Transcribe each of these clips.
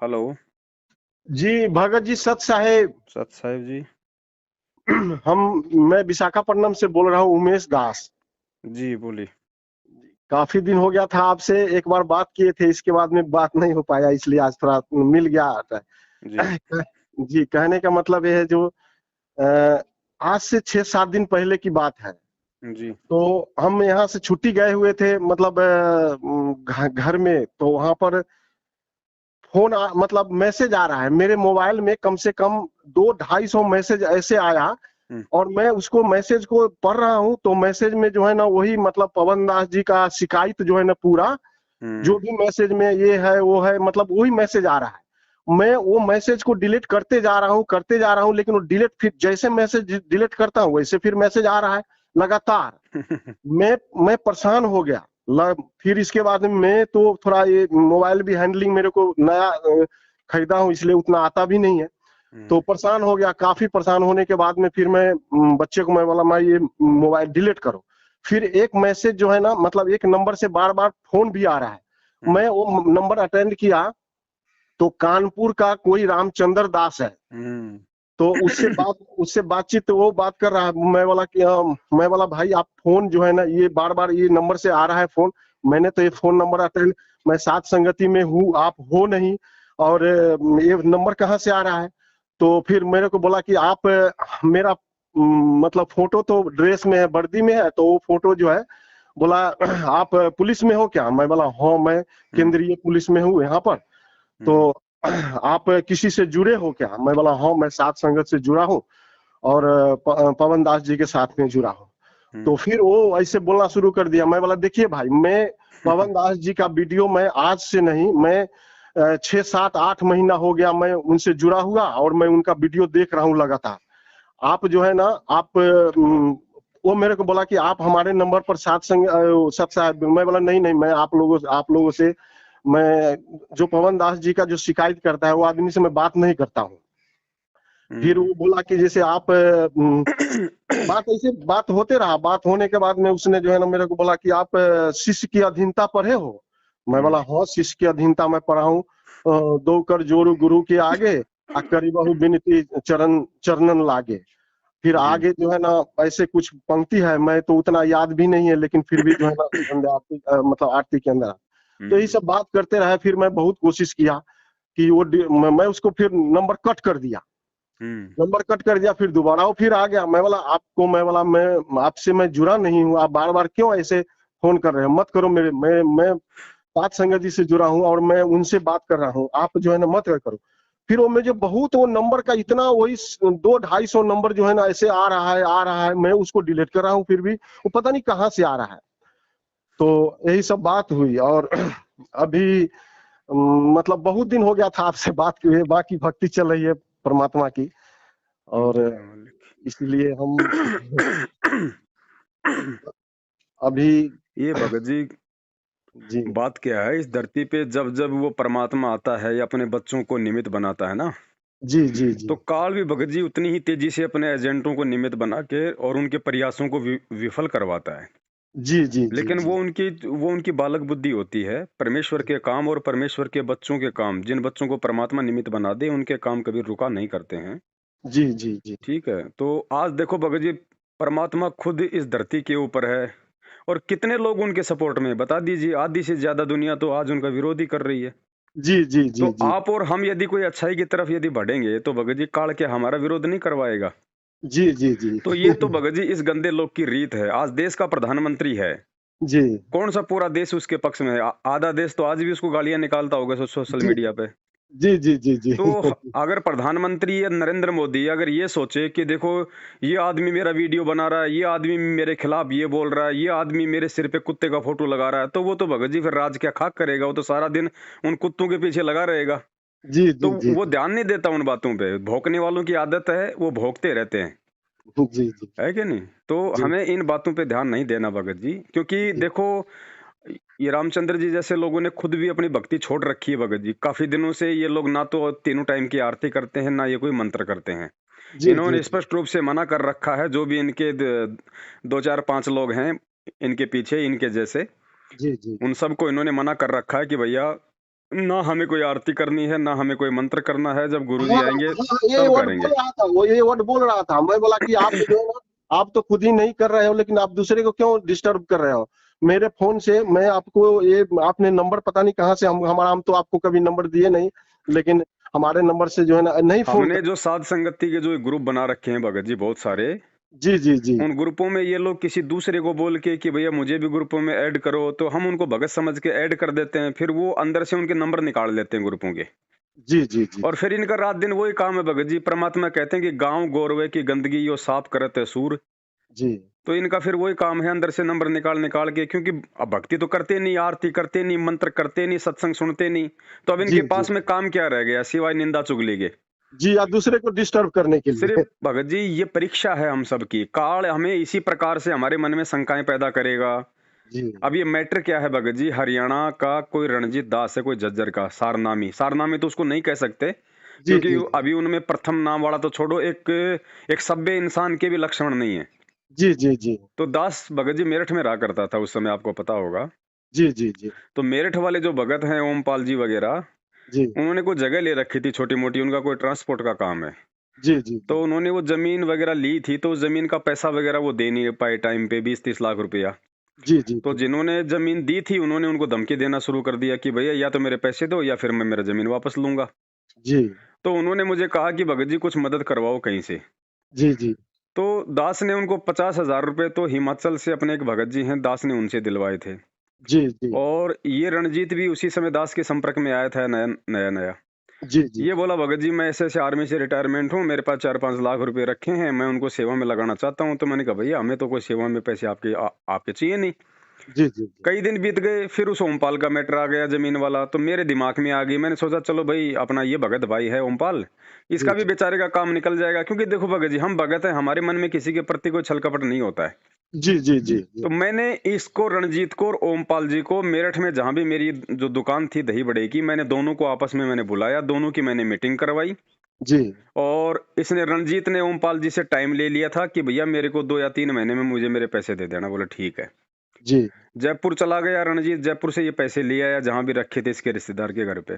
Hello. जी भगत जी सत साहेब। सत साहिब जी। मैं विशाखापट्टनम से बोल रहा हूँ, उमेश दास। जी बोलिए। काफी दिन हो गया था आपसे एक बार बात किए थे, इसके बाद में बात नहीं हो पाया, इसलिए आज थोड़ा मिल गया। जी। जी, कहने का मतलब ये है जो अ, आज से 6-7 दिन पहले की बात है। जी। तो हम यहाँ से छुट्टी गए हुए थे, मतलब घर में। तो वहां पर मतलब मैसेज आ रहा है मेरे मोबाइल में, कम से कम 200-250 मैसेज ऐसे आया। हम्म। और मैं उसको मैसेज को पढ़ रहा हूँ, तो मैसेज में जो है ना, वही मतलब पवन दास जी का शिकायत जो है ना, पूरा हम्म। जो भी मैसेज में ये है वो है, मतलब वही मैसेज आ रहा है। मैं वो मैसेज को डिलीट करते जा रहा हूँ, लेकिन वो डिलीट, फिर जैसे मैसेज डिलीट करता हूँ वैसे फिर मैसेज आ रहा है लगातार। मैं मैं परेशान हो गया। फिर इसके बाद में मैं तो थोड़ा, ये मोबाइल भी हैंडलिंग मेरे को नया खरीदा हूँ, इसलिए उतना आता भी नहीं है। तो हम्म। परेशान हो गया। काफी परेशान होने के बाद में फिर मैं बच्चे को मैं बोला, मैं ये मोबाइल डिलीट करो। फिर एक मैसेज जो है ना, मतलब एक नंबर से बार बार फोन भी आ रहा है। हम्म। मैं वो नंबर अटेंड किया, तो कानपुर का कोई रामचंद्र दास है। हम्म। तो उससे बातचीत, तो वो बात कर रहा है। मैं बोला भाई, आप फोन जो है ना, ये बार बार ये नंबर से आ रहा है फोन। मैंने तो ये फोन नंबर अटेंड, मैं साथ संगति में हूँ, आप हो नहीं। और ये नंबर कहाँ से आ रहा है? तो फिर मेरे को बोला कि आप मेरा मतलब फोटो तो ड्रेस में है, वर्दी में है, तो वो फोटो जो है, बोला आप पुलिस में हो क्या? मैं बोला हाँ, मैं हम्म। केंद्रीय पुलिस में हूँ यहाँ पर। हम्म। तो आप किसी से जुड़े हो क्या? मैं बोला हाँ, मैं सात संगत से जुड़ा हूँ, और पवन दास जी के साथ में जुड़ा हूँ। तो हम्म। फिर वो ऐसे बोलना शुरू कर दिया। मैं बोला देखिए भाई, मैं पवन दास जी का वीडियो, मैं आज से नहीं, मैं 6-7-8 महीना हो गया मैं उनसे जुड़ा हुआ, और मैं उनका वीडियो देख रहा हूँ लगातार। आप जो है ना, आप वो मेरे को बोला कि आप हमारे नंबर पर सत साहब। मैं बोला नहीं नहीं, मैं आप लोगों से, मैं जो पवन दास जी का जो शिकायत करता है वो आदमी से मैं बात नहीं करता हूँ। फिर हम्म। वो बोला कि जैसे आप बात होते रहा। बात होने के बाद में उसने जो है ना, मेरे को बोला कि आप शिष्य की अधीनता पढ़े हो? मैं बोला हम्म। हाँ, शिष्य की अधीनता मैं पढ़ा हूँ। दो कर जोरू गुरु के आगे, आ करी बहु बिनती चरण चरणन लागे। फिर जी। आगे जो है ना, ऐसे कुछ पंक्ति है, मैं तो उतना याद भी नहीं है, लेकिन फिर भी जो है ना, मतलब आरती के अंदर। तो यही हम्म। सब बात करते रहे। फिर मैं बहुत कोशिश किया कि मैं उसको फिर नंबर कट कर दिया। हम्म। नंबर कट कर दिया, फिर दोबारा वो फिर आ गया। मैं आपसे मैं जुड़ा नहीं हूँ, आप बार बार क्यों ऐसे फोन कर रहे हो? मत करो। मैं सात संगत जी से जुड़ा हूँ, और मैं उनसे बात कर रहा हूँ, आप जो है ना मत करो। फिर वो मुझे बहुत, वो नंबर का इतना, वही 200-250 नंबर जो है ना, ऐसे आ रहा है। मैं उसको डिलीट कर रहा हूँ, फिर भी वो पता नहीं कहाँ से आ रहा है। तो यही सब बात हुई। और अभी मतलब बहुत दिन हो गया था आपसे बात किए। बाकी भक्ति चल रही है परमात्मा की। और जय मालिक। इसलिए हम अभी। ये भगत जी, जी बात क्या है, इस धरती पे जब जब वो परमात्मा आता है या अपने बच्चों को निमित्त बनाता है ना, जी जी जी तो काल भी भगत जी उतनी ही तेजी से अपने एजेंटों को निमित्त बना के और उनके प्रयासों को विफल करवाता है। जी जी जी लेकिन जी वो उनकी बालक बुद्धि होती है। परमेश्वर के काम और परमेश्वर के बच्चों के काम, जिन बच्चों को परमात्मा निमित्त बना दे, उनके काम कभी रुका नहीं करते हैं। जी जी जी ठीक है, तो आज देखो भगत जी, परमात्मा खुद इस धरती के ऊपर है, और कितने लोग उनके सपोर्ट में हैं? बता दीजिए। आधी से ज्यादा दुनिया तो आज उनका विरोध ही कर रही है। जी जी तो जी जी आप और हम यदि कोई अच्छाई की तरफ यदि बढ़ेंगे, तो भगत जी काल के हमारा विरोध नहीं करवाएगा। जी जी जी तो ये तो भगत जी इस गंदे लोग की रीत है। आज देश का प्रधानमंत्री है, जी कौन सा पूरा देश उसके पक्ष में है? आधा देश तो आज भी उसको गालियां निकालता होगा सोशल जी मीडिया पे। जी जी जी जी तो अगर प्रधानमंत्री या नरेंद्र मोदी अगर ये सोचे कि देखो, ये आदमी मेरा वीडियो बना रहा है, ये आदमी मेरे खिलाफ ये बोल रहा है, ये आदमी मेरे सिर पे कुत्ते का फोटो लगा रहा है, तो वो तो भगत जी फिर राज क्या खाक करेगा? वो तो सारा दिन उन कुत्तों के पीछे लगा रहेगा। जी तो जी जी वो ध्यान नहीं देता उन बातों पे। भौंकने वालों की आदत है, वो भौंकते रहते हैं, जी जी है कि नहीं? तो जी हमें इन बातों पे ध्यान नहीं देना भगत जी, क्योंकि जी देखो, ये रामचंद्र जी जैसे लोगों ने खुद भी अपनी भक्ति छोड़ रखी है भगत जी। काफी दिनों से ये लोग ना तो तीनों टाइम की आरती करते हैं, ना ये कोई मंत्र करते हैं। जी जी इन्होंने स्पष्ट रूप से मना कर रखा है। जो भी इनके 2 4 5 लोग हैं इनके पीछे, इनके जैसे, जी जी उन सबको इन्होंने मना कर रखा है कि भैया ना हमें कोई आरती करनी है, ना हमें कोई मंत्र करना है। जब गुरुजी हाँ आएंगे हाँ, ये तब वर्ड करेंगे। बोल रहा था वो, ये वर्ड बोल रहा था। मैं बोला कि आप जो है ना, आप तो खुद ही नहीं कर रहे हो, लेकिन आप दूसरे को क्यों डिस्टर्ब कर रहे हो। मेरे फोन से मैं आपको ये, आपने नंबर पता नहीं कहाँ से, हम तो आपको कभी नंबर दिए नहीं, लेकिन हमारे नंबर से जो है ना नहीं फोन हमने कर। जो साध संगति के जो ग्रुप बना रखे हैं भगत जी बहुत सारे, जी जी जी उन ग्रुपों में ये लोग किसी दूसरे को बोल के कि भैया मुझे भी ग्रुपों में ऐड करो, तो हम उनको भगत समझ के ऐड कर देते हैं, फिर वो अंदर से उनके नंबर निकाल लेते हैं ग्रुपों के। जी जी जी और फिर इनका रात दिन वही काम है भगत जी। परमात्मा कहते हैं कि गांव गौरवे की गंदगी यो साफ करत है सूर। जी तो इनका फिर वही काम है, अंदर से नंबर निकाल निकाल के, क्योंकि अब भक्ति तो करते नहीं, आरती करते नहीं, मंत्र करते नहीं, सत्संग सुनते नहीं, तो अब जी इनके जी पास में काम क्या रह गया सिवाय निंदा चुगली के। जी, या दूसरे को डिस्टर्ब करने के सिर्फ लिए। भगत जी ये परीक्षा है हम सबकी। काल हमें इसी प्रकार से हमारे मन में शंकाएं पैदा करेगा। जी अब ये मैटर क्या है भगत जी, हरियाणा का कोई रणजीत दास है, कोई झज्जर का सारनामी, सारनामी तो उसको नहीं कह सकते, जी क्योंकि जी अभी उनमें प्रथम नाम वाला तो छोड़ो, एक एक सभ्य इंसान के भी लक्षण नहीं है। जी जी जी तो दास भगत जी मेरठ में रहा करता था उस समय, आपको पता होगा। जी जी जी तो मेरठ वाले जो भगत हैं ओमपाल जी वगैरह, जी उन्होंने कोई जगह ले रखी थी छोटी मोटी, उनका कोई ट्रांसपोर्ट का काम है। जी जी तो जी उन्होंने वो जमीन वगैरह ली थी, तो उस जमीन का पैसा वगैरह वो दे नहीं पाए टाइम पे, 20-30 लाख रुपया। जी जी तो जी जिन्होंने जमीन दी थी उन्होंने उनको धमकी देना शुरू कर दिया कि भैया या तो मेरे पैसे दो या फिर मैं मेरा जमीन वापस लूंगा। जी तो उन्होंने मुझे कहा कि भगत जी कुछ मदद करवाओ कहीं से। जी जी तो दास ने उनको 50,000 रुपए तो हिमाचल से अपने एक भगत जी हैं, दास ने उनसे दिलवाए थे। जी जी और ये रणजीत भी उसी समय दास के संपर्क में आया था, नया नया नया। जी जी ये बोला भगत जी मैं ऐसे ऐसे आर्मी से रिटायरमेंट हूँ, मेरे पास 4-5 लाख रुपए रखे हैं, मैं उनको सेवा में लगाना चाहता हूँ। तो मैंने कहा भैया हमें तो कोई सेवा में पैसे आपके चाहिए नहीं। जी जी जी कई दिन बीत गए, फिर उस ओमपाल का मैटर आ गया जमीन वाला, तो मेरे दिमाग में आ गई। मैंने सोचा चलो भाई अपना ये भगत भाई है ओमपाल, जी इसका भी बेचारे का काम निकल जाएगा। क्योंकि देखो भगत जी हम भगत हैं, हमारे मन में किसी के प्रति कोई छल कपट नहीं होता है। जी जी जी तो मैंने इसको रणजीत को और ओमपाल जी को मेरठ में जहां भी मेरी जो दुकान थी दही बड़े की, मैंने दोनों को आपस में मैंने बुलाया, दोनों की मैंने मीटिंग करवाई। जी और इसने रणजीत ने ओमपाल जी से टाइम ले लिया था कि भैया मेरे को 2 या 3 महीने में मुझे मेरे पैसे दे देना। बोला ठीक है। जी जयपुर चला गया रणजीत, जयपुर से ये पैसे ले आया जहां भी रखे थे इसके रिश्तेदार के घर पे।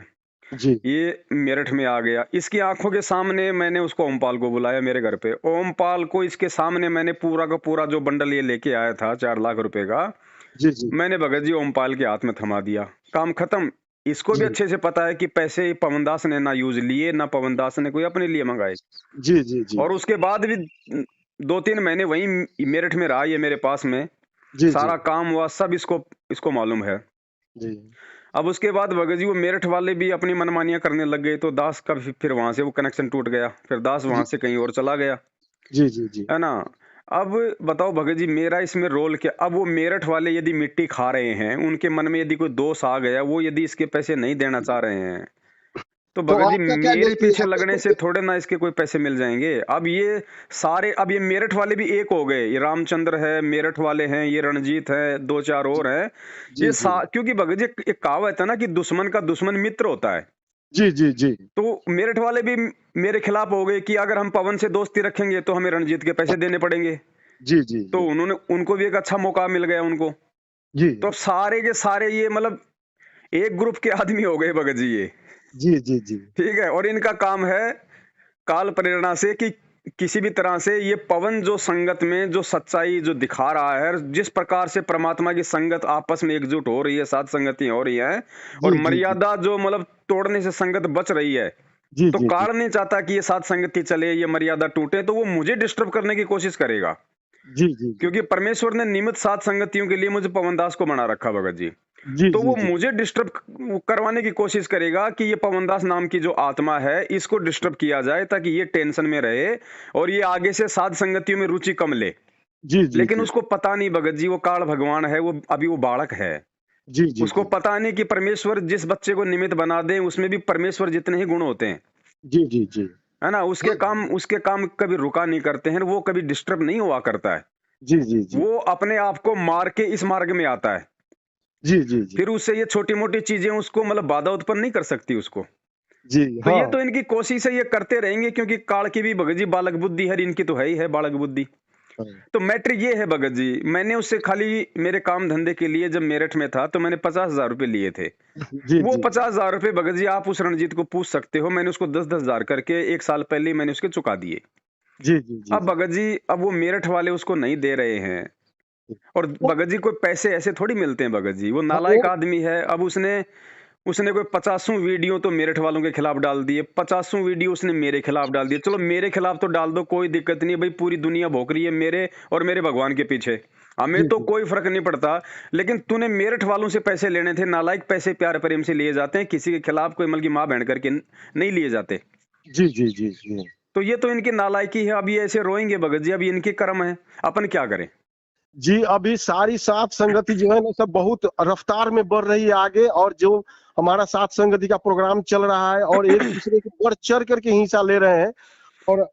जी ये मेरठ में आ गया, इसकी आंखों के सामने मैंने उसको ओमपाल को बुलाया मेरे घर पे। ओमपाल को इसके सामने मैंने पूरा का पूरा जो बंडल ये लेके आया था 4 लाख रुपए का, जी जी मैंने भगत जी ओमपाल के हाथ में थमा दिया। काम खत्म। इसको भी जी अच्छे से पता है कि पैसे पवनदास ने ना यूज लिए, ना पवनदास ने कोई अपने लिए मंगाए। जी जी जी और उसके बाद भी 2-3 महीने वहीं मेरठ में रहा ये मेरे पास में, जी सारा काम हुआ सब इसको इसको मालूम है। जी अब उसके बाद भगत जी वो मेरठ वाले भी अपनी मनमानियां करने लग गए, तो दास का फिर वहां से वो कनेक्शन टूट गया, फिर दास वहां से कहीं और चला गया, जी जी जी है ना। अब बताओ भगत जी मेरा इसमें रोल क्या। अब वो मेरठ वाले यदि मिट्टी खा रहे हैं, उनके मन में यदि कोई दोष आ गया, वो यदि इसके पैसे नहीं देना चाह रहे हैं, तो तो भगत जी आपका क्या मेरे पीछे आपका लगने से थोड़े ना इसके कोई पैसे मिल जाएंगे। अब ये सारे, अब ये मेरठ वाले भी एक हो गए, ये रामचंद्र है, मेरठ वाले हैं, ये रणजीत है, 2-4 और हैं। जी जी क्योंकि भगत जी एक कहावत है ना कि दुश्मन का दुश्मन मित्र होता है। जी जी जी तो मेरठ वाले भी मेरे खिलाफ हो गए कि अगर हम पवन से दोस्ती रखेंगे तो हमें रणजीत के पैसे देने पड़ेंगे। जी जी तो उन्होंने, उनको भी एक अच्छा मौका मिल गया उनको। जी तो अब सारे के सारे ये मतलब एक ग्रुप के आदमी हो गए भगत जी ये। जी जी जी ठीक है। और इनका काम है काल प्रेरणा से कि किसी भी तरह से ये पवन जो संगत में जो सच्चाई जो दिखा रहा है, जिस प्रकार से परमात्मा की संगत आपस में एकजुट हो रही है, साथ संगतियां हो रही है, और जी जी मर्यादा जो मतलब तोड़ने से संगत बच रही है, जी तो जी काल नहीं चाहता कि ये साथ संगति चले, ये मर्यादा टूटे, तो वो मुझे डिस्टर्ब करने की कोशिश करेगा। जी जी क्योंकि परमेश्वर ने नियमित साथ संगतियों के लिए मुझे पवनदास को बना रखा भगत जी। जी तो जी वो जी मुझे डिस्टर्ब करवाने की कोशिश करेगा कि ये पवनदास नाम की जो आत्मा है इसको डिस्टर्ब किया जाए, ताकि ये टेंशन में रहे और ये आगे से साध संगतियों में रुचि कम ले। जी जी लेकिन जी उसको पता नहीं भगत जी, वो काल भगवान है, वो अभी वो बालक है। जी जी उसको पता नहीं कि परमेश्वर जिस बच्चे को निमित्त बना दे उसमें भी परमेश्वर जितने ही गुण होते हैं, जी जी जी है ना। उसके काम कभी रुका नहीं करते हैं, वो कभी डिस्टर्ब नहीं हुआ करता है। जी जी जी वो अपने आप को मार के इस मार्ग में आता है। जी जी जी फिर उससे ये छोटी मोटी चीजें उसको मतलब बाधा उत्पन्न नहीं कर सकती उसको। जी तो हाँ ये तो इनकी कोशिश है, ये करते रहेंगे, क्योंकि काल की भी भगत जी बालक बुद्धि है, इनकी तो है ही है बालक बुद्धि। हाँ। तो मैटर ये है भगत जी, मैंने उससे खाली मेरे काम धंधे के लिए जब मेरठ में था तो मैंने 50,000 रुपए लिए थे। जी, वो जी, जी। 50,000 रुपए भगत जी आप उस रणजीत को पूछ सकते हो, मैंने उसको 10-10 हजार करके 1 साल पहले ही मैंने उसके चुका दिए। जी, जी, जी, अब जी। भगत जी, अब वो मेरठ वाले उसको नहीं दे रहे हैं। और वो भगत जी कोई पैसे ऐसे थोड़ी मिलते हैं भगत जी, वो हाँ, नालायक वो आदमी है। अब उसने उसने कोई 50 वीडियो तो मेरठ वालों के खिलाफ डाल दिए, 50 वीडियो उसने मेरे खिलाफ डाल दिए। चलो मेरे खिलाफ तो डाल दो, कोई दिक्कत नहीं है भाई, पूरी दुनिया भौंक रही है मेरे और मेरे भगवान के पीछे, हमें जी, तो जी। कोई फर्क नहीं पड़ता। लेकिन तूने मेरठ वालों से पैसे लेने थे, नालायक पैसे प्यार प्रेम से लिए जाते हैं, किसी के खिलाफ कोई मल की माँ बहन करके नहीं लिए जाते। जी, जी, जी, जी। तो ये तो इनकी नालायकी है। अब ये ऐसे रोएंगे भगत जी, अब ये इनके कर्म है, अपन क्या करें। जी, अभी सारी साथ संगति जो है ना सब बहुत रफ्तार में बढ़ रही है आगे, और जो हमारा साथ संगति का प्रोग्राम चल रहा है और एक दूसरे को बढ़ चढ़ करके हिस्सा ले रहे हैं। और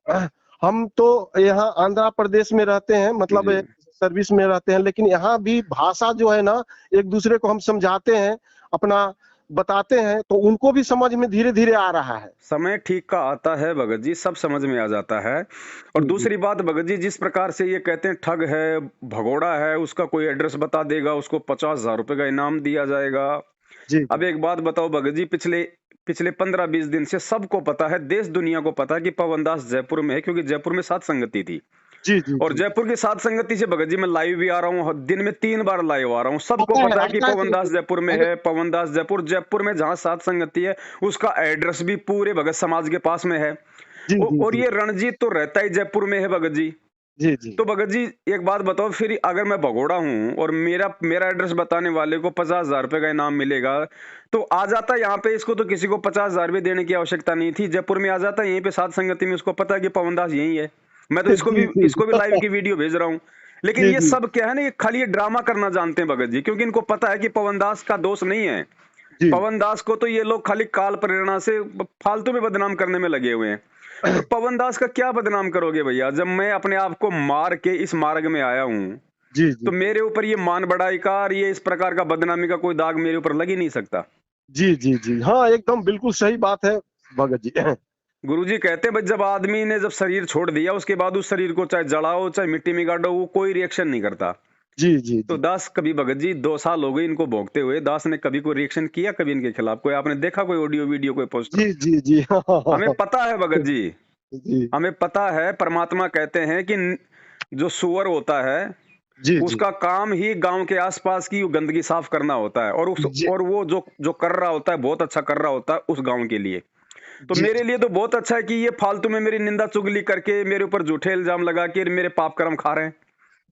हम तो यहाँ आंध्र प्रदेश में रहते हैं, मतलब जी सर्विस में रहते हैं, लेकिन यहाँ भी भाषा जो है ना एक दूसरे को हम समझाते हैं, अपना बताते हैं, तो उनको भी समझ में धीरे धीरे आ रहा है। समय ठीक का आता है भगत जी, सब समझ में आ जाता है। और जी, जी, दूसरी बात भगत जी, जिस प्रकार से ये कहते हैं ठग है, भगोड़ा है, उसका कोई एड्रेस बता देगा, उसको 50,000 रुपए का इनाम दिया जाएगा। जी, अब जी, एक बात बताओ भगत जी, पिछले पिछले 15-20 दिन से सबको पता है, देश दुनिया को पता है कि पवन दास जयपुर में है, क्योंकि जयपुर में सात संगति थी। जी, जी, और जी। जयपुर की सात संगति से भगत जी मैं लाइव भी आ रहा हूँ, दिन में 3 बार लाइव आ रहा हूँ। सबको पता है कि आता है पवन दास जयपुर में अरे है, पवन दास जयपुर में जहाँ सात संगति है, उसका एड्रेस भी पूरे भगत समाज के पास में है। जी, जी, और जी, ये रणजीत तो रहता ही जयपुर में है भगत जी। जी, जी, तो भगत जी एक बात बताओ, फिर अगर मैं भगोड़ा हूँ और मेरा मेरा एड्रेस बताने वाले को 50,000 रुपए का इनाम मिलेगा, तो आ जाता यहाँ पे, इसको तो किसी को 50,000 भी देने की आवश्यकता नहीं थी, जयपुर में आ जाता यहीं पे सात संगति में, उसको पता है कि पवन दास यही है। मैं तो जी, जी, इसको भी लाइव की वीडियो भेज रहा हूँ। लेकिन जी, ये जी, सब क्या है ना, ये खाली ये ड्रामा करना जानते हैं भगत जी, क्योंकि इनको पता है कि पवन दास का दोष नहीं है। जी, पवन दास को तो ये लोग खाली काल प्रेरणा से फालतू में बदनाम करने में लगे हुए हैं। और पवन दास का क्या बदनाम करोगे भैया, जब मैं अपने आप को मार के इस मार्ग में आया हूँ, जी, तो जी, मेरे ऊपर ये मान बढ़ाई का और ये इस प्रकार का बदनामी का कोई दाग मेरे ऊपर लग ही नहीं सकता। जी, जी, जी। हाँ, एकदम बिल्कुल सही बात है भगत जी। गुरुजी कहते हैं भाई, जब आदमी ने जब शरीर छोड़ दिया, उसके बाद उस शरीर को चाहे जलाओ चाहे मिट्टी में गाड़ो, वो कोई रिएक्शन नहीं करता। जी, जी, तो जी। दास कभी भगत जी 2 साल हो गए इनको भोगते हुए, दास ने कभी कोई रिएक्शन किया कभी इनके खिलाफ? कोई आपने देखा कोई ऑडियो वीडियो कोई पोस्टर? जी, जी, जी। हाँ, हाँ, हाँ, हमें हाँ। पता है भगत जी, जी, हमें पता है। परमात्मा कहते हैं कि जो सुअर होता है जी, जी। उसका काम ही गांव के आसपास की गंदगी साफ करना होता है, जी, और वो जो जो कर रहा होता है बहुत अच्छा कर रहा होता है उस गांव के लिए। तो जी, मेरे लिए तो बहुत अच्छा है कि ये फालतू में मेरी निंदा चुगली करके मेरे ऊपर झूठे इल्जाम लगा के मेरे पाप कर्म खा रहे हैं।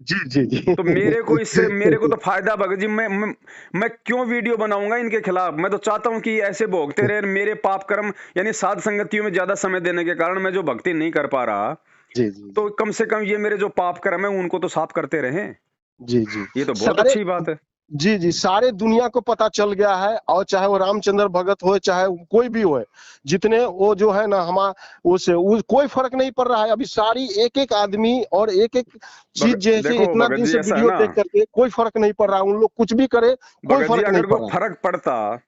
जी, जी, जी। तो मेरे को तो फायदा भगत जी, मैं क्यों वीडियो बनाऊंगा इनके खिलाफ? मैं तो चाहता हूं कि ऐसे भोगते रहे मेरे पाप कर्म, यानी साध संगतियों में ज्यादा समय देने के कारण मैं जो भक्ति नहीं कर पा रहा, जी, जी, तो कम से कम ये मेरे जो पाप कर्म है उनको तो साफ करते रहे। जी, जी। ये तो बहुत सारे अच्छी बात है। जी, जी, सारे दुनिया को पता चल गया है, और चाहे वो रामचंद्र भगत हो, चाहे कोई भी हो, जितने वो जो है ना उस कोई फ़र्क नहीं पड़ रहा है। अभी सारी एक-एक आदमी और एक-एक चीज़ जैसे देखो इतना भगत दिन जी से ऐसा है वीडियो ना, देख करके कोई फ़र्क नहीं पड़ रहा है। उन लोग कुछ भी करे, कोई भगत जी फ़र्क नहीं अगर पड़ कोई रहा है। फर्क पड़ता,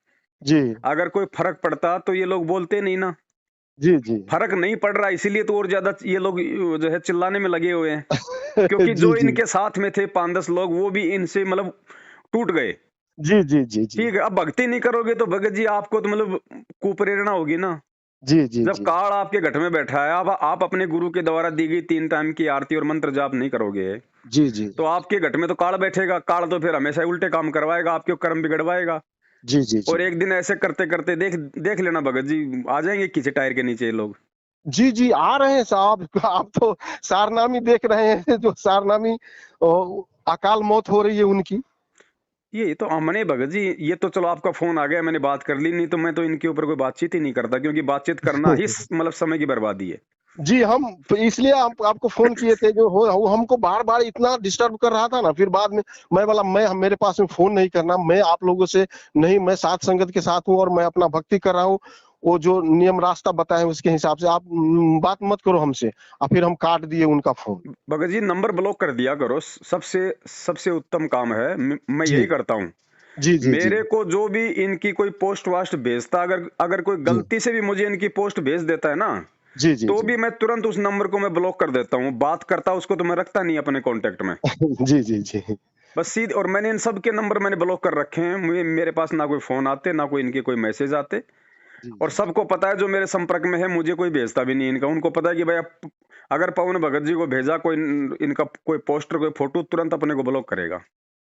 जी, तो ये लोग बोलते नहीं ना। जी, जी। फर्क नहीं पड़ रहा, इसीलिए तो और ज्यादा ये लोग जो है चिल्लाने में लगे हुए हैं। क्योंकि जी, जो जी। इनके साथ में थे 5-10 लोग, वो भी इनसे मतलब टूट गए। जी, जी, जी, जी। ठीक है, अब भक्ति नहीं करोगे तो भगत जी आपको तो मतलब कुप्रेरणा होगी ना। जी, जी, जब जी। काल आपके घट में बैठा है, अब आप अपने गुरु के द्वारा दी गई 3 टाइम की आरती और मंत्र जाप नहीं करोगे, जी, जी। तो आपके घट में तो काल बैठेगा। काल तो फिर हमेशा ही उल्टे काम करवाएगा, आपके कर्म बिगड़वाएगा। जी, जी, और जी। एक दिन ऐसे करते करते देख देख लेना भगत जी, आ जाएंगे किसी टायर के नीचे ये लोग। जी, जी, आ रहे हैं साहब। आप तो सारनामी देख रहे हैं, जो सारनामी अकाल मौत हो रही है उनकी। ये तो हमने भगत जी, ये तो चलो आपका फोन आ गया, मैंने बात कर ली, नहीं तो मैं तो इनके ऊपर कोई बातचीत ही नहीं करता, क्योंकि बातचीत करना ही मतलब समय की बर्बादी है। जी, हम तो इसलिए आपको फ़ोन किए थे, जो हो वो हमको बार-बार इतना डिस्टर्ब कर रहा था ना, फिर बाद में मैं बोला मेरे पास में फ़ोन नहीं करना, मैं आप लोगों से नहीं, मैं साध संगत के साथ हूँ और मैं अपना भक्ति कर रहा हूँ। वो जो नियम रास्ता बताए उसके हिसाब से आप बात मत करो हमसे। और फिर हम काट दिए उनका phone. Bhagat ji number block कर दिया करो, सबसे सबसे उत्तम काम है। मैं जी। यही करता हूँ। जी, जी, जी। मेरे को जो भी इनकी कोई पोस्ट वास्ट भेजता, अगर अगर कोई जी। गलती से भी मुझे इनकी पोस्ट भेज देता है ना, जी जी तो जी भी मैं तुरंत उस नंबर को मैं ब्लॉक कर देता हूँ। बात करता उसको तो मैं रखता नहीं अपने कॉन्टेक्ट में। जी जी जी बस सीधे, और मैंने इन सब के नंबर मैंने ब्लॉक कर रखे हैं। मेरे पास ना कोई फोन आते, ना कोई इनके कोई मैसेज आते। जी और जी सबको पता है जो मेरे संपर्क में है, मुझे कोई भेजता भी नहीं इनका। उनको पता है कि भाई अगर पवन भगत जी को भेजा कोई इनका कोई पोस्टर, कोई फोटो, तुरंत अपने को ब्लॉक करेगा।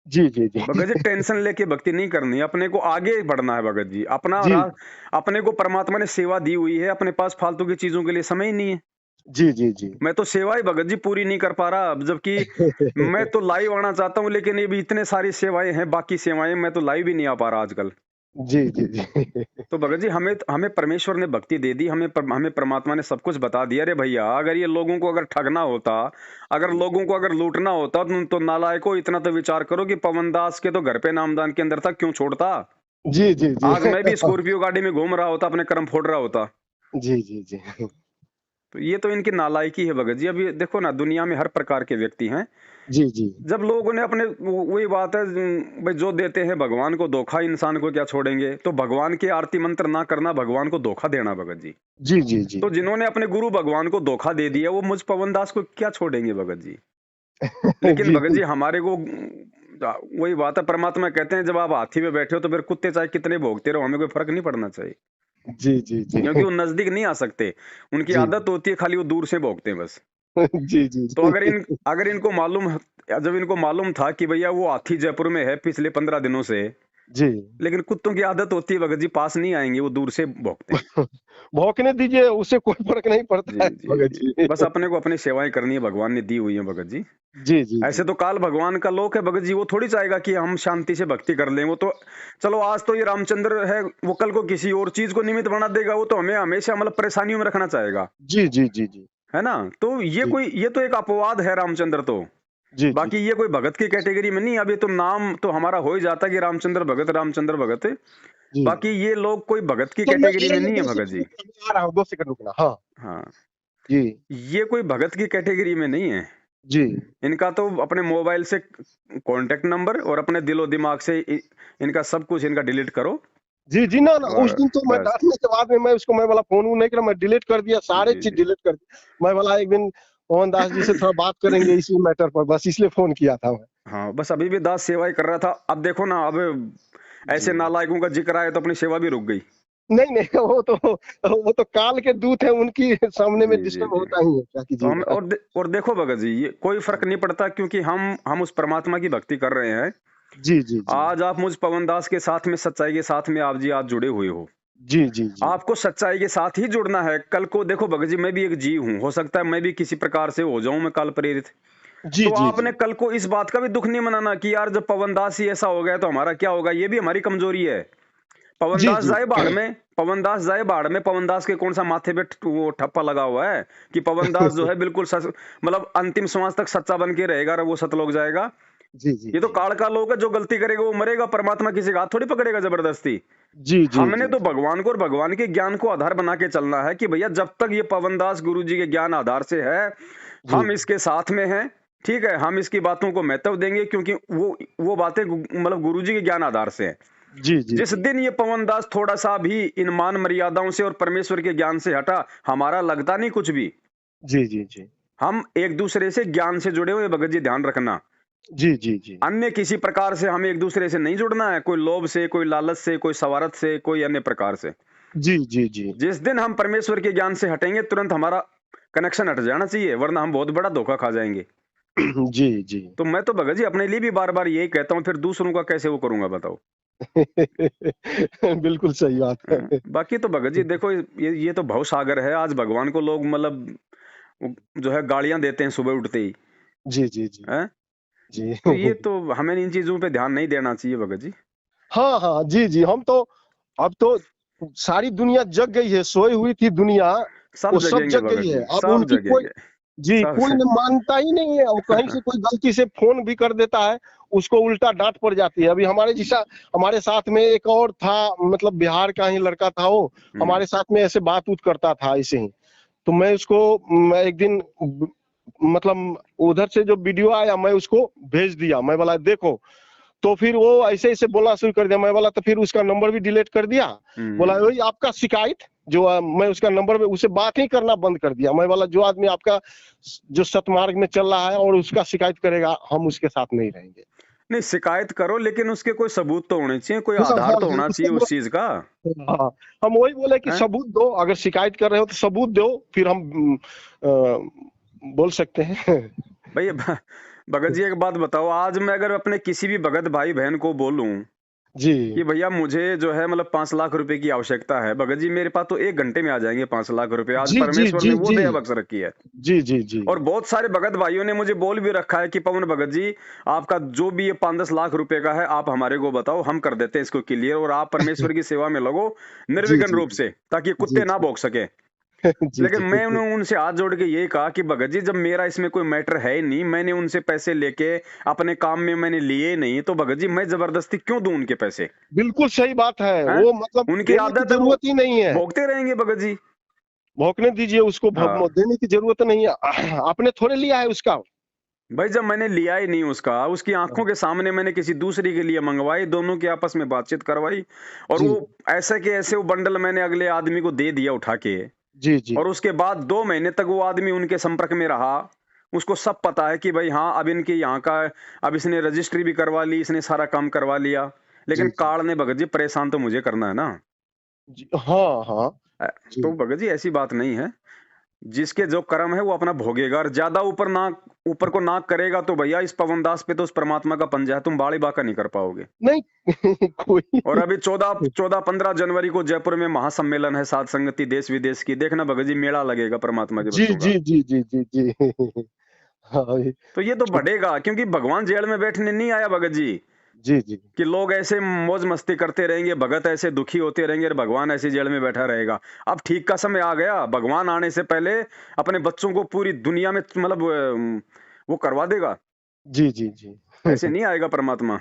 जी जी जी भगत जी टेंशन लेके भक्ति नहीं करनी है, अपने को आगे बढ़ना है भगत जी। अपना जी अपने को परमात्मा ने सेवा दी हुई है, अपने पास फालतू की चीजों के लिए समय ही नहीं है। जी जी जी मैं तो सेवा ही भगत जी पूरी नहीं कर पा रहा, जबकि मैं तो लाइव आना चाहता हूँ, लेकिन ये भी इतने सारी सेवाएं हैं, बाकी सेवाएं, मैं तो लाइव ही नहीं आ पा रहा आजकल। जी जी जी तो भगत जी हमें परमेश्वर ने भक्ति दे दी, हमें परमात्मा ने सब कुछ बता दिया। अरे भैया, अगर ये लोगों को अगर ठगना होता, अगर लोगों को अगर लूटना होता, तो नालायको इतना तो विचार करो कि पवन दास के तो घर पे नामदान के अंदर था, क्यों छोड़ता? जी जी जी आज मैं भी स्कॉर्पियो गाड़ी में घूम रहा होता, अपने कर्म फोड़ रहा होता। जी जी जी तो ये तो इनकी नालायकी है भगत जी। अभी देखो ना, दुनिया में हर प्रकार के व्यक्ति हैं। जी जी जब लोगों ने अपने वही बात है, भाई जो देते हैं भगवान को धोखा, इंसान को क्या छोड़ेंगे? तो भगवान के आरती मंत्र ना करना, भगवान को धोखा देना भगत जी। जी जी जी तो जिन्होंने अपने गुरु भगवान को धोखा दे दिया, वो मुझ पवन दास को क्या छोड़ेंगे भगत जी? लेकिन जी भगत जी हमारे को वही बात है, परमात्मा कहते हैं जब आप हाथी में बैठे हो तो फिर कुत्ते चाहे कितने भोगते रहो, हमें कोई फर्क नहीं पड़ना चाहिए। जी जी जी क्योंकि वो नजदीक नहीं आ सकते, उनकी जी आदत होती है खाली वो दूर से भोगते हैं बस। जी जी तो अगर इनको मालूम, जब इनको मालूम था कि भैया वो हाथी जयपुर में है पिछले 15 दिनों से, जी लेकिन कुत्तों की आदत होती है भगत जी, पास नहीं आएंगे, वो दूर से भौंकते हैं। भौंकने दीजिए, उससे कोई फर्क नहीं पड़ता जी है जी भगत जी, जी। बस अपने को अपनी सेवाएं करनी है, भगवान ने दी हुई है भगत जी। जी जी जी ऐसे तो काल भगवान का लोक है भगत जी, वो थोड़ी चाहेगा कि हम शांति से भक्ति कर लें। वो तो चलो आज तो ये रामचंद्र है, वो कल को किसी और चीज को निमित्त बना देगा, वो तो हमें हमेशा मतलब परेशानियों में रखना चाहेगा, जी जी जी जी है ना? तो जी ये तो एक अपवाद है रामचंद्र तो। जी जी बाकी ये कोई भगत की कैटेगरी में नहीं। अब ये तो नाम तो हमारा हो ही जाता है कि रामचंद्र भगत, रामचंद्र भगत। जी। बाकी ये लोग कोई भगत की तो मैं कैटेगरी में नहीं है दो भगत जी। सेकंड आ रहा हूँ, 2 सेकंड रुकना। हाँ हाँ, जी ये कोई भगत की कैटेगरी में नहीं है। जी इनका तो अपने मोबाइल से कांटेक्ट नंबर और अपने दिलो दिमाग से इनका सब कुछ इनका डिलीट करो। जी जी ना ना, उस और दिन तो मैं बस। डांटने के बाद में मैं उसको, मैं बोला फोन नहीं किया, मैं डिलीट कर दिया, सारे जी चीज जी। डिलीट कर दिया। मैं बोला एक दिन पवन दास जी से थोड़ा बात करेंगे इसी मैटर पर, बस इसलिए फोन किया था मैं। हाँ, बस अभी भी दास सेवा ही कर रहा था। अब देखो ना, अब जी ऐसे नालायकों का जिक्र आया तो अपनी सेवा भी रुक गई। नहीं नहीं, वो तो काल के दूत है, उनकी सामने में जी जी डिस्टर्ब जी। होता ही है, क्या तो हम कीजिएगा। और देखो भगत जी, ये कोई फर्क नहीं पड़ता, क्योंकि हम उस परमात्मा की भक्ति कर रहे हैं। जी जी जी आज आप मुझ पवन दास के साथ में, सच्चाई के साथ में आप जी आज जुड़े हुए हो। जी जी जी आपको सच्चाई के साथ ही जुड़ना है। कल को देखो भगत जी, मैं भी एक जीव हूँ, हो सकता है मैं भी किसी प्रकार से हो जाऊं मैं काल प्रेरित। जी तो जी आपने जी कल को इस बात का भी दुख नहीं मनाना कि यार जब पवन दास ही ऐसा हो गया तो हमारा क्या होगा। ये भी हमारी कमजोरी है। पवन जी दास जी जाए बाढ़ में, पवन दास जाए बाढ़ में, पवन दास के कौन सा माथे पे वो ठप्पा लगा हुआ है कि पवन दास जो है बिल्कुल मतलब अंतिम श्वास तक सच्चा बन के रहेगा और वो सतलोक जाएगा। जी जी ये तो काल का लोग है, जो गलती करेगा वो मरेगा। परमात्मा किसी का हाथ थोड़ी पकड़ेगा जबरदस्ती। जी जी हमने जी तो भगवान को और भगवान के ज्ञान को आधार बना के चलना है कि भैया जब तक ये पवन दास गुरु जी के ज्ञान आधार से है, जी हम इसके साथ में हैं। ठीक है, हम इसकी बातों को महत्व देंगे, क्योंकि वो बातें मतलब गुरु जी के ज्ञान आधार से है। जी जी जिस जी दिन ये पवन दास थोड़ा सा भी इन मान मर्यादाओं से और परमेश्वर के ज्ञान से हटा, हमारा लगता नहीं कुछ भी। जी जी जी हम एक दूसरे से ज्ञान से जुड़े हुए भगत जी, ध्यान रखना। जी जी जी अन्य किसी प्रकार से हमें एक दूसरे से नहीं जुड़ना है, कोई लोभ से, कोई लालच से, कोई सवारत से, कोई अन्य प्रकार से। जी जी जी जिस दिन हम परमेश्वर के ज्ञान से हटेंगे, तुरंत हमारा कनेक्शन हट जाना चाहिए, वरना हम बहुत बड़ा धोखा खा जाएंगे। जी जी तो मैं तो भगत जी अपने लिए भी बार बार यही कहता हूँ, फिर दूसरों का कैसे वो करूंगा बताओ। बिल्कुल सही बात हाँ, है। बाकी तो भगत जी देखो, ये तो भव सागर है। आज भगवान को लोग मतलब जो है गालियां देते हैं सुबह उठते ही, जी जी जी हैं? जी तो ये तो हमें इन चीजों पे ध्यान नहीं देना चाहिए भगत जी। हाँ हाँ जी जी, हम तो अब तो सारी दुनिया जग गई है, सोई हुई थी दुनिया, सब वो सब जगेंगे जग भगत गई है। जी, अब सब उनकी कोई, जगेंगे, जी सब कोई मानता ही नहीं है। और कहीं से कोई गलती से फोन भी कर देता है, उसको उल्टा डांट पड़ जाती है। अभी हमारे जैसा, हमारे साथ में एक और था, मतलब बिहार का ही लड़का था, वो हमारे साथ में ऐसे बात उत करता था ऐसे ही। तो मैं उसको एक दिन मतलब उधर से जो वीडियो आया मैं उसको भेज दिया, मैं बोला देखो। तो फिर वो ऐसे ऐसे बोलना शुरू कर दिया, मैं बोला तो फिर उसका नंबर भी डिलीट कर दिया। बोला वही आपका शिकायत जो मैं उसका नंबर पे उसे बात ही करना बंद कर दिया। मैं बोला जो आदमी आपका जो सतमार्ग में चल रहा है और उसका शिकायत करेगा, हम उसके साथ नहीं रहेंगे। नहीं, शिकायत करो, लेकिन उसके कोई सबूत तो होने चाहिए, कोई हाँ आधार हाँ तो हाँ, होना चाहिए उस चीज का। हाँ, हम वही बोले कि है सबूत दो, अगर शिकायत कर रहे हो तो सबूत दो, फिर हम बोल सकते हैं। भाई भगत जी एक बात बताओ, आज मैं अगर अपने किसी भी भगत भाई बहन को बोलूं जी कि भैया मुझे जो है मतलब 5 लाख रुपए की आवश्यकता है, भगत जी मेरे पास तो 1 घंटे में आ जाएंगे 5 लाख रुपए। आज जी जी परमेश्वर जी ने वो जी दया बख्श रखी है। जी जी जी और बहुत सारे भगत भाइयों ने मुझे बोल भी रखा है कि पवन भगत जी, आपका जो भी ये 5-10 लाख रुपए का है, आप हमारे को बताओ, हम कर देते हैं इसको क्लियर, और आप परमेश्वर की सेवा में लगो जी निर्विघ्न जी रूप से, ताकि जी कुत्ते ना भौंक सके। जी लेकिन जी मैं उनसे हाथ जोड़ के यही कहा कि भगत जी, जब मेरा इसमें कोई मैटर है ही नहीं, मैंने उनसे पैसे लेके अपने काम में मैंने लिए नहीं, तो भगत जी मैं जबरदस्ती क्यों दूं उनके पैसे? बिल्कुल सही बात है। हैं? वो मतलब उनकी देने की आदत है, वो जरूरत ही नहीं है। भोगते रहेंगे भगत जी। भौंकने दीजिए उसको, हाँ देने की जरूरत नहीं है। आपने थोड़े लिया है उसका। भाई, जब मैंने लिया ही नहीं उसका, उसकी आंखों के सामने मैंने किसी दूसरी के लिए मंगवाई, दोनों की आपस में बातचीत करवाई, और जी वो ऐसे के ऐसे वो बंडल मैंने अगले आदमी को दे दिया उठा के। जी जी और उसके बाद 2 महीने तक वो आदमी उनके संपर्क में रहा। उसको सब पता है कि भाई हाँ, अब इनके यहाँ का, अब इसने रजिस्ट्री भी करवा ली, इसने सारा काम करवा लिया। जी लेकिन जी काल ने भगत जी परेशान तो मुझे करना है ना। जी हाँ हाँ अ, जी तो भगत जी ऐसी बात नहीं है, जिसके जो कर्म है वो अपना भोगेगा, और ज्यादा ऊपर को नाक करेगा तो भैया इस पवन दास पे तो उस परमात्मा का पंजा है, तुम बाड़ी बाका नहीं कर पाओगे। नहीं। कोई और अभी 14-15 जनवरी को जयपुर में महासम्मेलन है साध संगति देश विदेश की, देखना भगत जी मेला लगेगा परमात्मा के जी बच्चों का। जी जी जी जी जी। हाँ तो ये तो बढ़ेगा, क्योंकि भगवान जेल में बैठने नहीं आया भगत जी जी जी कि लोग ऐसे मौज मस्ती करते रहेंगे, भगत ऐसे दुखी होते रहेंगे और भगवान ऐसे जेल में बैठा रहेगा। अब ठीक का समय आ गया, भगवान आने से पहले अपने बच्चों को पूरी दुनिया में मतलब वो करवा देगा। जी जी जी। ऐसे नहीं आएगा परमात्मा।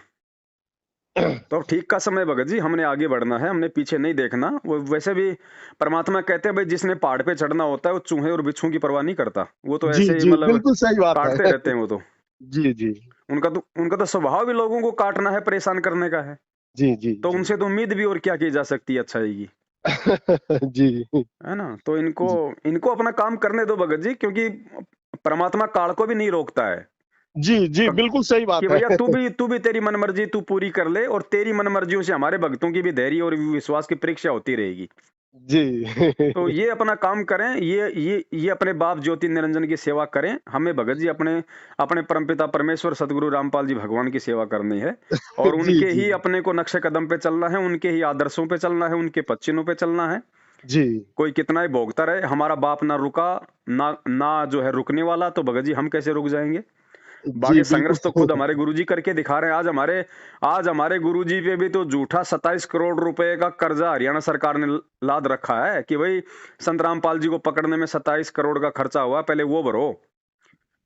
तो अब ठीक का समय भगत जी, हमने आगे बढ़ना है, हमने पीछे नहीं देखना। वो वैसे भी परमात्मा कहते हैं भाई, जिसने पहाड़ पे चढ़ना होता है वो चूहे और बिच्छू की परवाह नहीं करता, वो तो जी ऐसे ही जी मतलब बिल्कुल सही बात काटते है। रहते हैं वो तो। जी जी उनका तो स्वभाव भी लोगों को काटना है, परेशान करने का है। जी जी तो जी। उनसे तो उम्मीद भी और क्या की जा सकती है अच्छाई की, जी है ना। तो इनको जी इनको अपना काम करने दो भगत जी, क्योंकि परमात्मा काल को भी नहीं रोकता है जी जी बिल्कुल सही कि बात है। भैया तू भी तेरी मन मर्जी तू पूरी कर ले, और तेरी मन मर्जियों से हमारे भक्तों की भी धैर्य और विश्वास की परीक्षा होती रहेगी। जी तो ये अपना काम करें, ये अपने बाप ज्योति निरंजन की सेवा करें। हमें भगत जी अपने अपने परमपिता परमेश्वर सदगुरु रामपाल जी भगवान की सेवा करनी है, और जी उनके जी ही अपने को नक्शे कदम पे चलना है, उनके ही आदर्शों पे चलना है, उनके पच्चिनों पे चलना है। जी कोई कितना ही भोगता रहे, हमारा बाप ना रुका, ना जो है रुकने वाला, तो भगत जी हम कैसे रुक जाएंगे? जी बाकी बिल्कुल। संघर्ष तो खुद हमारे गुरुजी करके दिखा रहे हैं। आज हमारे गुरुजी पे भी तो झूठा 27 करोड़ रुपए का कर्जा हरियाणा सरकार ने लाद रखा है कि भाई संत रामपाल जी को पकड़ने में 27 करोड़ का खर्चा हुआ, पहले वो भरो।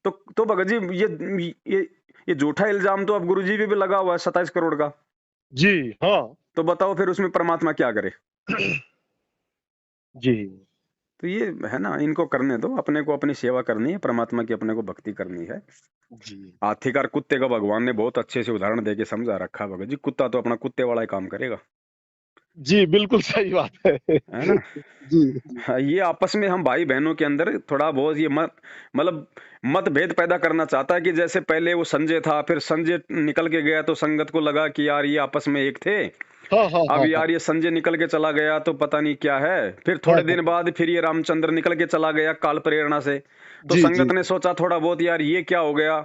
तो भगत जी ये झूठा इल्जाम तो अब गुरुजी पे भी लगा हुआ है 27 करोड़ का। जी हाँ तो बताओ फिर उसमें परमात्मा क्या करे? जी तो ये है ना, इनको करने दो, अपने को अपनी सेवा करनी है, परमात्मा की अपने को भक्ति करनी है। जी आखिरकार कुत्ते का भगवान ने बहुत अच्छे से उदाहरण देके समझा रखा है भगत जी, कुत्ता तो अपना कुत्ते वाला ही काम करेगा, जी बिल्कुल सही बात है। है ना। जी जी हाँ, ये आपस में हम भाई बहनों के अंदर थोड़ा बहुत ये मतलब मतभेद पैदा करना चाहता है कि जैसे पहले वो संजय था, फिर संजय निकल के गया तो संगत को लगा कि यार ये आपस में एक थे, हाँ हाँ अब हाँ यार ये संजय निकल के चला गया तो पता नहीं क्या है। फिर हाँ थोड़े हाँ। दिन बाद फिर ये रामचंद्र निकल के चला गया काल प्रेरणा से, तो जी जी संगत ने सोचा थोड़ा बहुत यार ये क्या हो गया।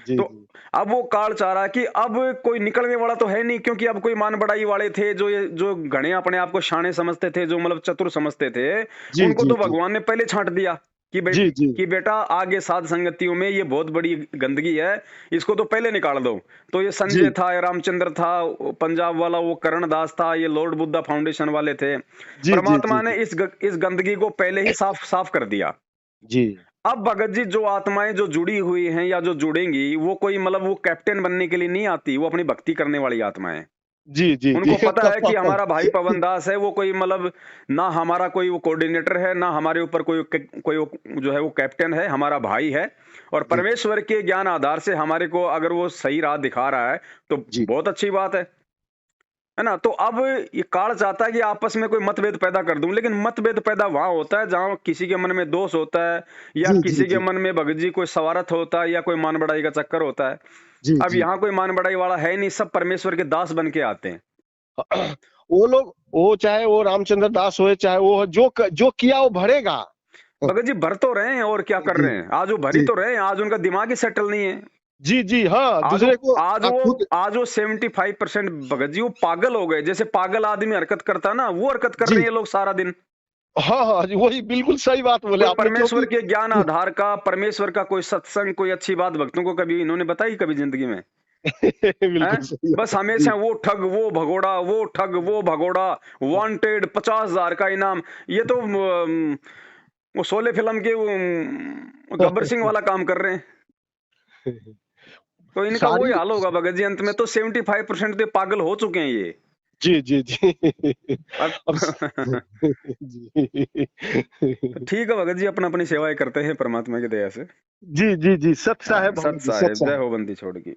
जी तो जी अब वो काल चाह रहा है कि अब कोई निकलने वाला तो है नहीं, क्योंकि अब कोई मान बढ़ाई वाले थे जो घने अपने आप को शाणे समझते थे, जो मतलब चतुर समझते थे, जी उनको जी तो जी भगवान ने पहले छांट दिया कि जी जी बेटा आगे साध संगतियों में ये बहुत बड़ी गंदगी है, इसको तो पहले निकाल दो। तो ये जी संजय था, ये रामचंद्र था, वो पंजाब वाला वो करण दास था, ये लॉर्ड बुद्धा फाउंडेशन वाले थे। जी जी परमात्मा ने जी इस गंदगी को पहले ही साफ साफ कर दिया। जी अब भगत जी जो आत्माएं जो जुड़ी हुई हैं या जो जुड़ेंगी, वो कोई मतलब वो कैप्टन बनने के लिए नहीं आती, वो अपनी भक्ति करने वाली आत्माएं। जी जी जी। उनको पता है कि हमारा भाई पवन दास है, वो कोई मतलब ना हमारा कोई वो कोऑर्डिनेटर है, ना हमारे ऊपर कोई जो है वो कैप्टन है, हमारा भाई है। और जी परमेश्वर के ज्ञान आधार से हमारे को अगर वो सही राह दिखा रहा है तो जी बहुत अच्छी बात है है ना। तो अब ये काल चाहता है कि आपस में कोई मतभेद पैदा कर दूं, लेकिन मतभेद पैदा वहां होता है जहां किसी के मन में दोष होता है, या जी जी किसी के जी मन में भगत जी कोई सवारथ होता है, या कोई मान बढ़ाई का चक्कर होता है। जी अब जी। यहाँ कोई मान बढ़ाई वाला है नहीं, सब परमेश्वर के दास बन के आते हैं। वो लोग, वो चाहे वो रामचंद्र दास हो, चाहे वो जो किया वो भरेगा। भगत जी भर तो रहे हैं, और क्या कर जी रहे हैं, आज वो भर ही जी तो रहे हैं, आज उनका दिमाग ही सेटल नहीं है। जी जी। हाँ, आज दूसरे को खुद। आज वो 75% भगत जी वो पागल हो गए, जैसे पागल आदमी हरकत करता है ना, वो हरकत कर रहे जी हैं ये लोग सारा दिन। हाँ हाँ जी, वही बिल्कुल सही बात बोले कोई आपने, परमेश्वर क्योंकि के ज्ञान आधार का, परमेश्वर का कोई सत्संग, कोई अच्छी बात भक्तों को कभी इन्होंने बताई कभी जिंदगी में? हैं? बिल्कुल सही बस बात। जी हमेशा वो ठग वो भगोड़ा, वो ठग वो भगोड़ा, वांटेड 50,000 का इनाम। ये तो वो शोले फिल्म के वो गब्बर सिंह वाला काम कर रहे हैं। तो इनका वही सारी। हाल होगा भगत जी, अंत में तो 75% तो पागल हो चुके हैं ये। जी जी जी। अब अब जी तो ठीक है भगत जी, अपना अपनी सेवाएं करते हैं परमात्मा की दया से। जी जी जी, सत साहेब सत जी, सत साहेब, जय साहेब। हो बंदी छोड़ की।